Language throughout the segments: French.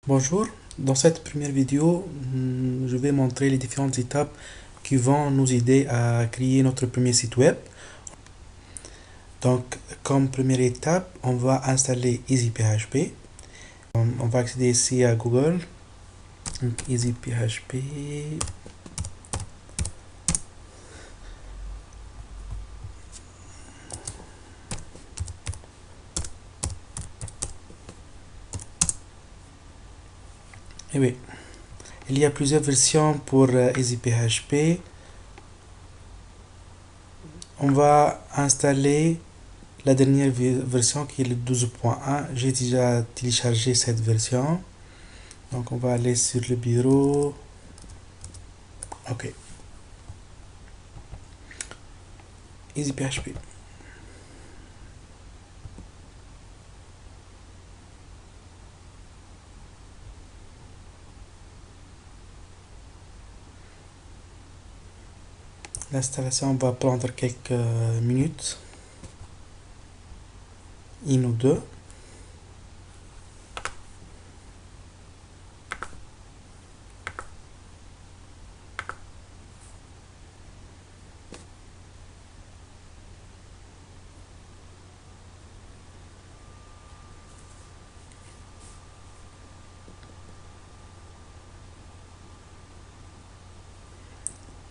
Bonjour, dans cette première vidéo, je vais montrer les différentes étapes qui vont nous aider à créer notre premier site web. Donc, comme première étape, on va installer EasyPHP. On va accéder ici à Google. Donc, EasyPHP. Et oui, il y a plusieurs versions pour EasyPHP. On va installer la dernière version qui est le 12.1. J'ai déjà téléchargé cette version. Donc on va aller sur le bureau. Ok. EasyPHP. L'installation va prendre quelques minutes, une ou deux.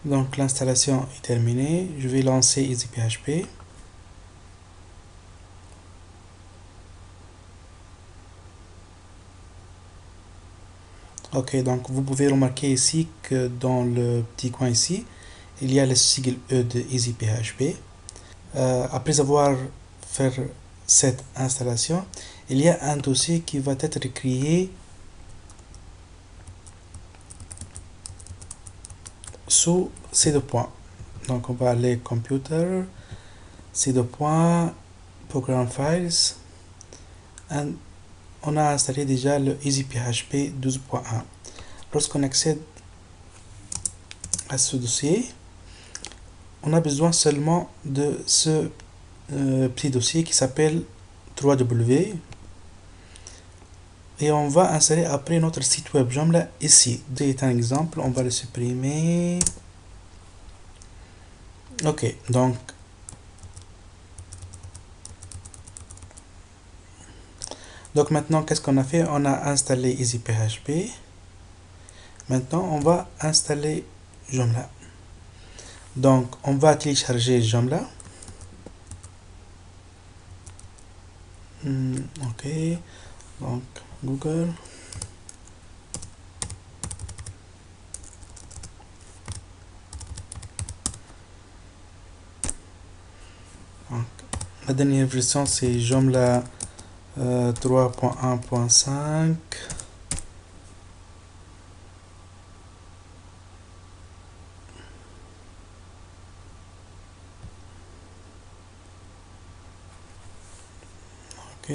Donc l'installation est terminée. Je vais lancer EasyPHP. Ok, donc vous pouvez remarquer ici que dans le petit coin ici, il y a le sigle E de EasyPHP. Après avoir fait cette installation, il y a un dossier qui va être créé sous ces deux points. Donc on va aller Computer, ces deux points, Program Files, and on a installé déjà le EasyPHP 12.1. Lorsqu'on accède à ce dossier, on a besoin seulement de ce petit dossier qui s'appelle 3W et on va installer après notre site web Joomla ici. C'est un exemple, on va le supprimer. Ok, donc maintenant qu'est-ce qu'on a fait? On a installé EasyPHP. Maintenant on va installer Joomla. Donc on va télécharger Joomla. Ok, donc Google. Donc, la dernière version c'est Joomla 3.1.5. Ok.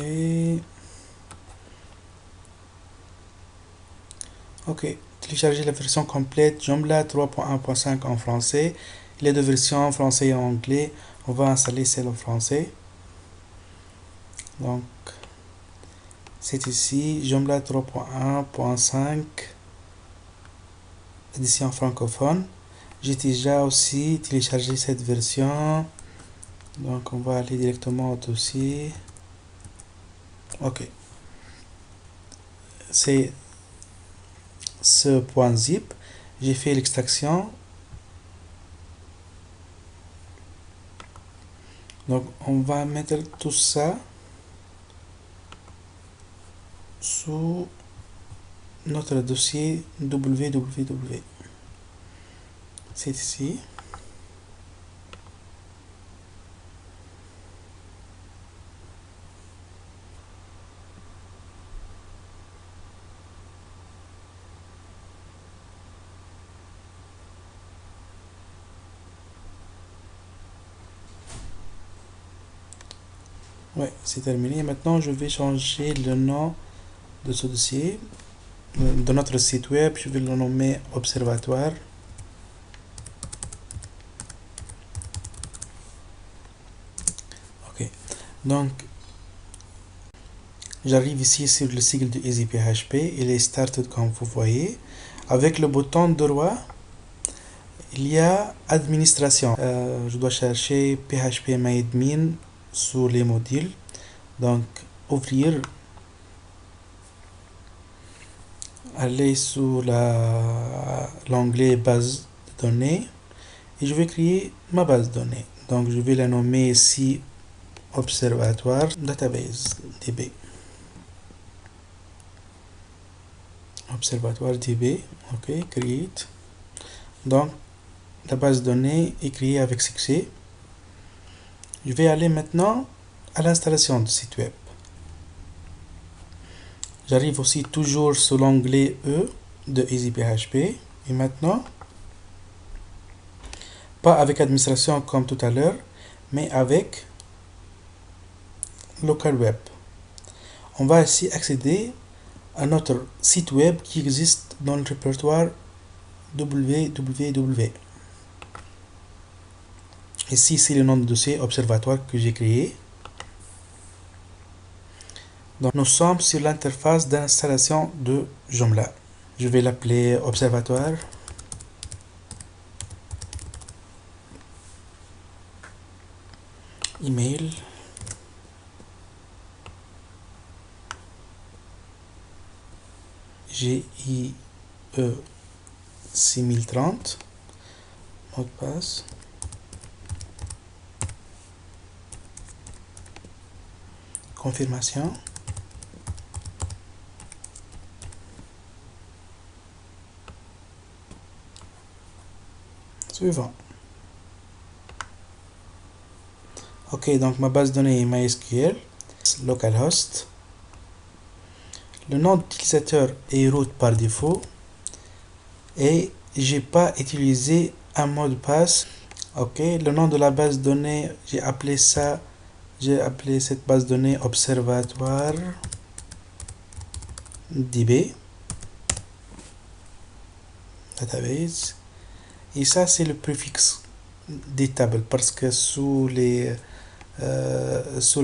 Ok. Télécharger la version complète Joomla 3.1.5 en français. Les deux versions français et anglais. On va installer celle en français. Donc, c'est ici Joomla 3.1.5 édition francophone. J'ai déjà aussi téléchargé cette version. Donc, on va aller directement au dossier. Ok. C'est ce point zip. J'ai fait l'extraction. Donc, on va mettre tout ça sous notre dossier www. C'est ici. Ouais, c'est terminé. Maintenant, je vais changer le nom de ce dossier. De notre site web, je vais le nommer Observatoire. Ok. Donc, J'arrive ici sur le sigle de EasyPHP. Il est started comme vous voyez. Avec le bouton droit, il y a administration. Je dois chercher phpMyAdmin sous les modules. Donc, ouvrir. Aller sur l'onglet base de données. Et je vais créer ma base de données. Donc, je vais la nommer ici Observatoire Database DB. Observatoire DB. OK, create. Donc, la base de données est créée avec succès. Je vais aller maintenant à l'installation du site web. J'arrive aussi toujours sur l'onglet E de EasyPHP. Et maintenant, pas avec administration comme tout à l'heure, mais avec Local Web. On va ici accéder à notre site web qui existe dans le répertoire www. Ici, c'est le nom du dossier observatoire que j'ai créé. Donc, nous sommes sur l'interface d'installation de Joomla. Je vais l'appeler observatoire. Email. GIE 6030. Mot de passe. Confirmation. Suivant. OK, donc ma base de données est MySQL, localhost. Le nom d'utilisateur est root par défaut. Et j'ai pas utilisé un mot de passe. OK, le nom de la base de données, j'ai appelé cette base de données observatoire DB database. Et ça, c'est le préfixe des tables parce que sous la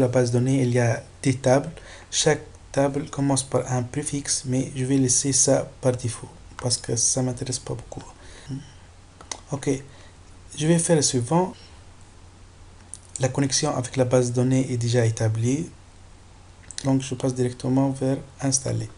base de données, il y a des tables. Chaque table commence par un préfixe, mais je vais laisser ça par défaut parce que ça m'intéresse pas beaucoup. OK, je vais faire le suivant. La connexion avec la base de données est déjà établie. Donc, je passe directement vers installer.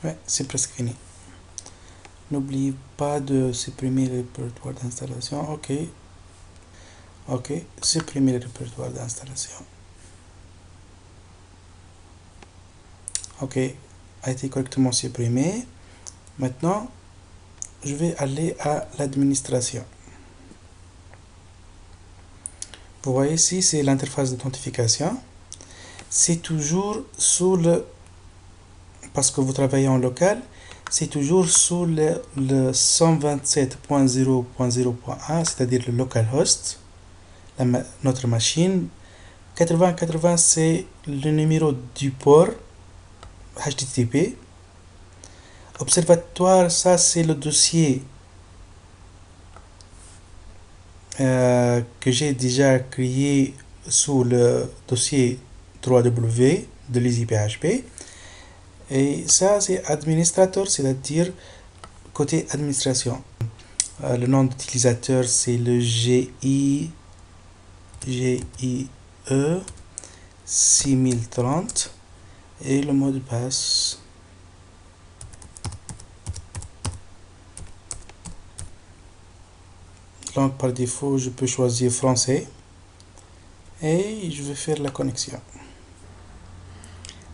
Ouais, c'est presque fini. N'oublie pas de supprimer le répertoire d'installation. OK. OK, supprimer le répertoire d'installation. OK, a été correctement supprimé. Maintenant, je vais aller à l'administration. Vous voyez ici, c'est l'interface d'authentification. C'est toujours sous le... Parce que vous travaillez en local, c'est toujours sous le 127.0.0.1, c'est-à-dire le localhost, notre machine. 8080, c'est le numéro du port HTTP. Observatoire, ça c'est le dossier que j'ai déjà créé sous le dossier 3W de l'EasyPHP. Et ça c'est administrateur, c'est-à-dire côté administration. Le nom d'utilisateur c'est le GIE 6030 et le mot de passe. Donc par défaut je peux choisir français et je vais faire la connexion.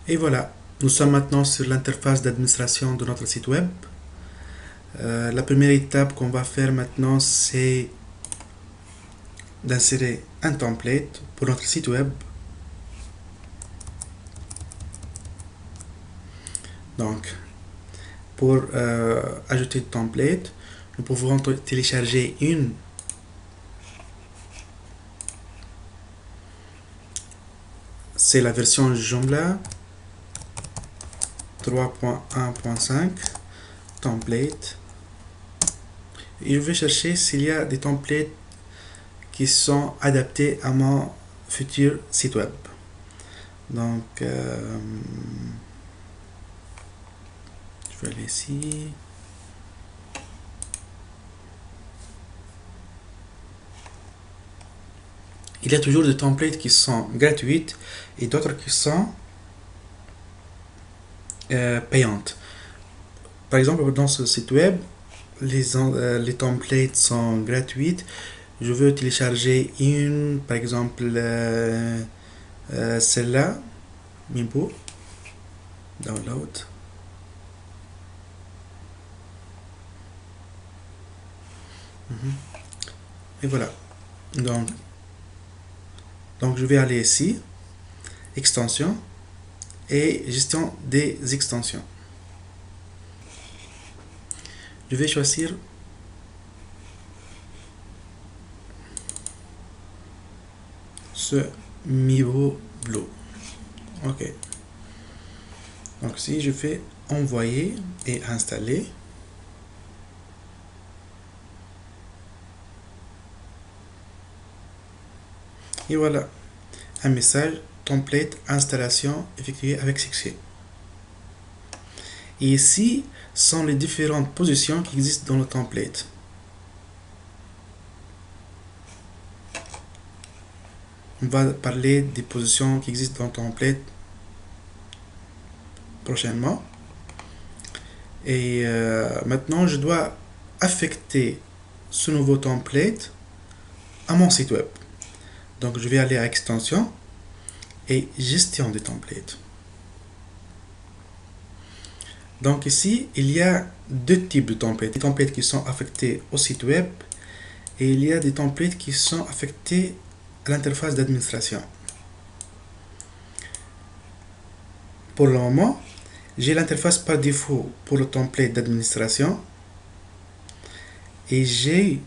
Et voilà, nous sommes maintenant sur l'interface d'administration de notre site web. La première étape qu'on va faire maintenant, c'est d'insérer un template pour notre site web. Donc, pour ajouter le template, nous pouvons télécharger une c'est la version Joomla 3.1.5 template. Et je vais chercher s'il y a des templates qui sont adaptés à mon futur site web. Donc, je vais aller ici. Il y a toujours des templates qui sont gratuites et d'autres qui sont payantes. Par exemple, dans ce site web, les templates sont gratuites. Je veux télécharger une, par exemple, celle-là, Mimpo, download. Et voilà. Donc je vais aller ici, extension et gestion des extensions. Je vais choisir ce Mivo Blue. Ok. Donc si je fais envoyer et installer, et voilà, un message template installation effectuée avec succès. Et ici sont les différentes positions qui existent dans le template. On va parler des positions qui existent dans le template prochainement. Et maintenant, je dois affecter ce nouveau template à mon site web. Donc, je vais aller à extension et gestion des templates. Donc ici, il y a deux types de templates. Des templates qui sont affectés au site web et il y a des templates qui sont affectés à l'interface d'administration. Pour le moment, j'ai l'interface par défaut pour le template d'administration et j'ai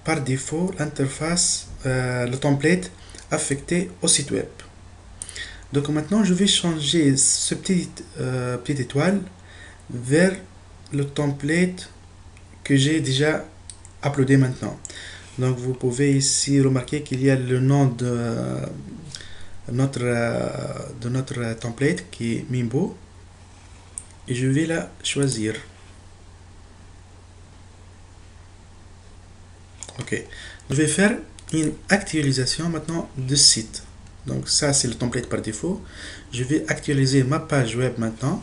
par défaut l'interface, le template affecté au site web. Donc maintenant, je vais changer ce petite étoile vers le template que j'ai déjà uploadé maintenant. Donc vous pouvez ici remarquer qu'il y a le nom de notre template qui est Mimbo et je vais la choisir. Ok, je vais faire une actualisation maintenant de site. Donc ça c'est le template par défaut. Je vais actualiser ma page web maintenant.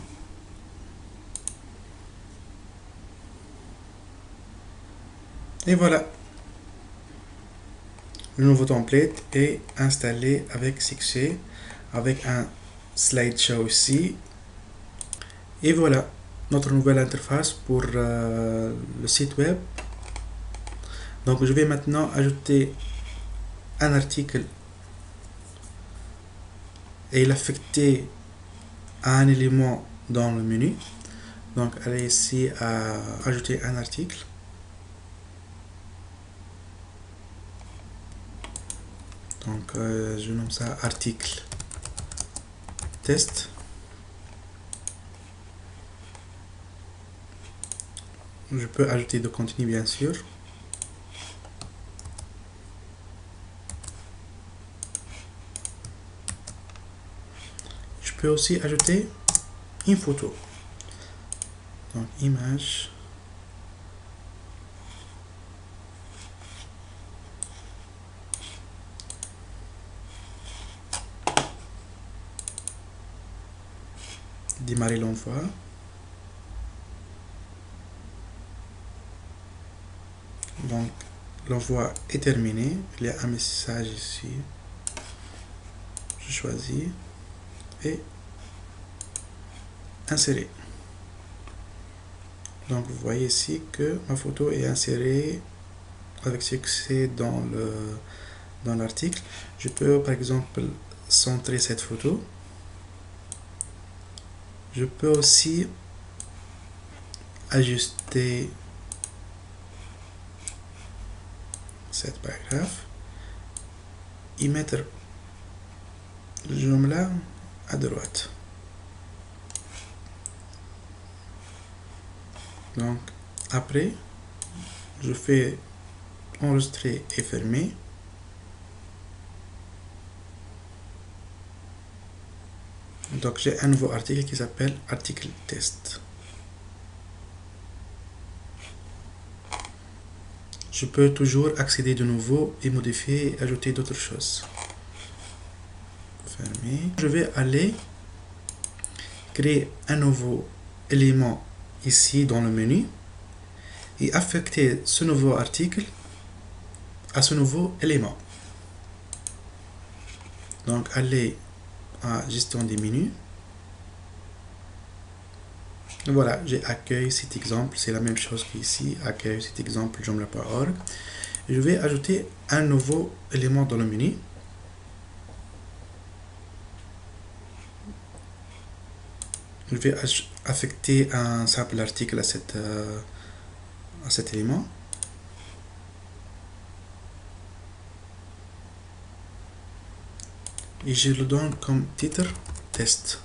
Et voilà. Le nouveau template est installé avec succès, avec un slideshow ici. Et voilà notre nouvelle interface pour le site web. Donc je vais maintenant ajouter un article et l'affecter à un élément dans le menu. Donc allez ici à ajouter un article. Donc je nomme ça article test. Je peux ajouter de contenu bien sûr. Je peux aussi ajouter une photo. Donc image. Démarrer l'envoi. Donc l'envoi est terminé. Il y a un message ici. Je choisis et insérer. Donc vous voyez ici que ma photo est insérée avec succès dans l'article. Je peux par exemple centrer cette photo. Je peux aussi ajuster cette paragraphe y mettre Joomla à droite. Donc, après, je fais enregistrer et fermer. Donc, j'ai un nouveau article qui s'appelle article test. Je peux toujours accéder de nouveau et modifier et ajouter d'autres choses. Fermer. Je vais aller créer un nouveau élément ici dans le menu et affecter ce nouveau article à ce nouveau élément. Donc, aller à gestion des menus. Voilà, j'ai accueil, cet exemple, c'est la même chose qu'ici, accueil, cet exemple, joomla.org. Je vais ajouter un nouveau élément dans le menu. Je vais affecter un simple article à cet élément. Et je le donne comme titre test.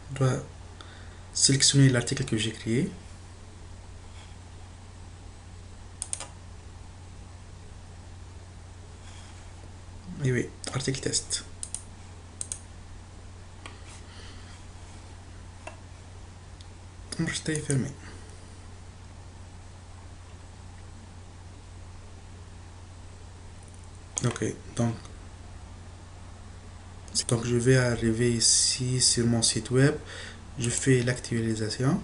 Je dois sélectionner l'article que j'ai créé. Et oui, article test. Enregistrer et fermer. Ok, donc je vais arriver ici sur mon site web, je fais l'actualisation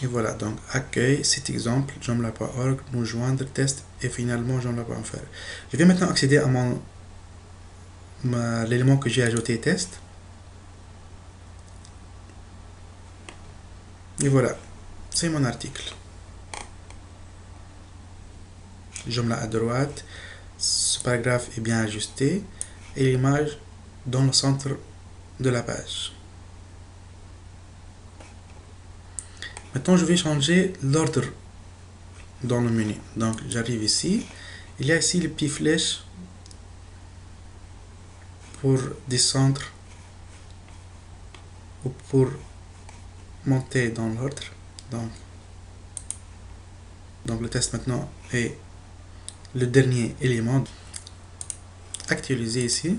et voilà, donc accueil, cet exemple, joomla.org, nous joindre, test et finalement joomla.fr. Je vais maintenant accéder à l'élément que j'ai ajouté, test. Et voilà, c'est mon article. Joomla à droite, ce paragraphe est bien ajusté et l'image dans le centre de la page. Maintenant, je vais changer l'ordre dans le menu. Donc, j'arrive ici. Il y a ici les petites flèches pour descendre ou pour monter dans l'ordre. Donc, le test maintenant est le dernier élément. Actualiser ici.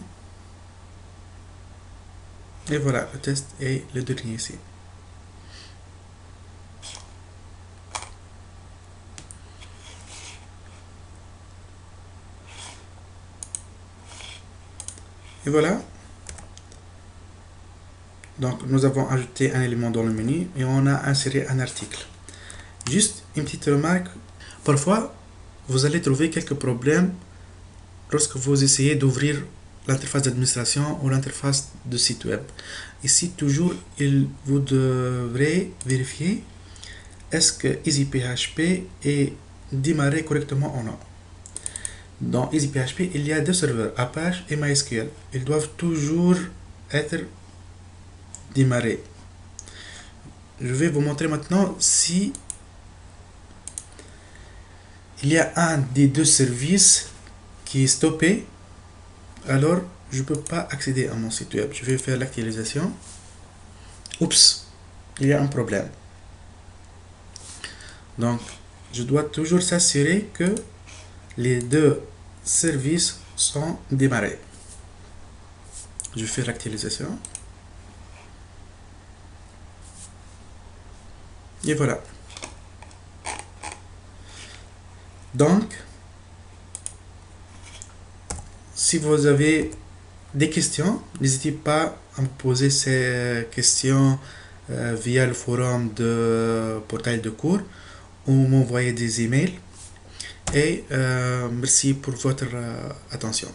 Et voilà, le test est le dernier ici. Et voilà. Donc, nous avons ajouté un élément dans le menu et on a inséré un article. Juste une petite remarque. Parfois, vous allez trouver quelques problèmes lorsque vous essayez d'ouvrir l'interface d'administration ou l'interface de site web. Ici, toujours, vous devrez vérifier est-ce que EasyPHP est démarré correctement ou non. Dans EasyPHP, il y a deux serveurs, Apache et MySQL. Ils doivent toujours être démarrés. Je vais vous montrer maintenant si il y a un des deux services qui est stoppé, alors je ne peux pas accéder à mon site web. Je vais faire l'actualisation. Oups, il y a un problème. Donc, je dois toujours s'assurer que les deux services sont démarrés. Je fais l'actualisation. Et voilà. Donc, si vous avez des questions, n'hésitez pas à me poser ces questions via le forum de portail de cours ou m'envoyer des emails. Et merci pour votre attention.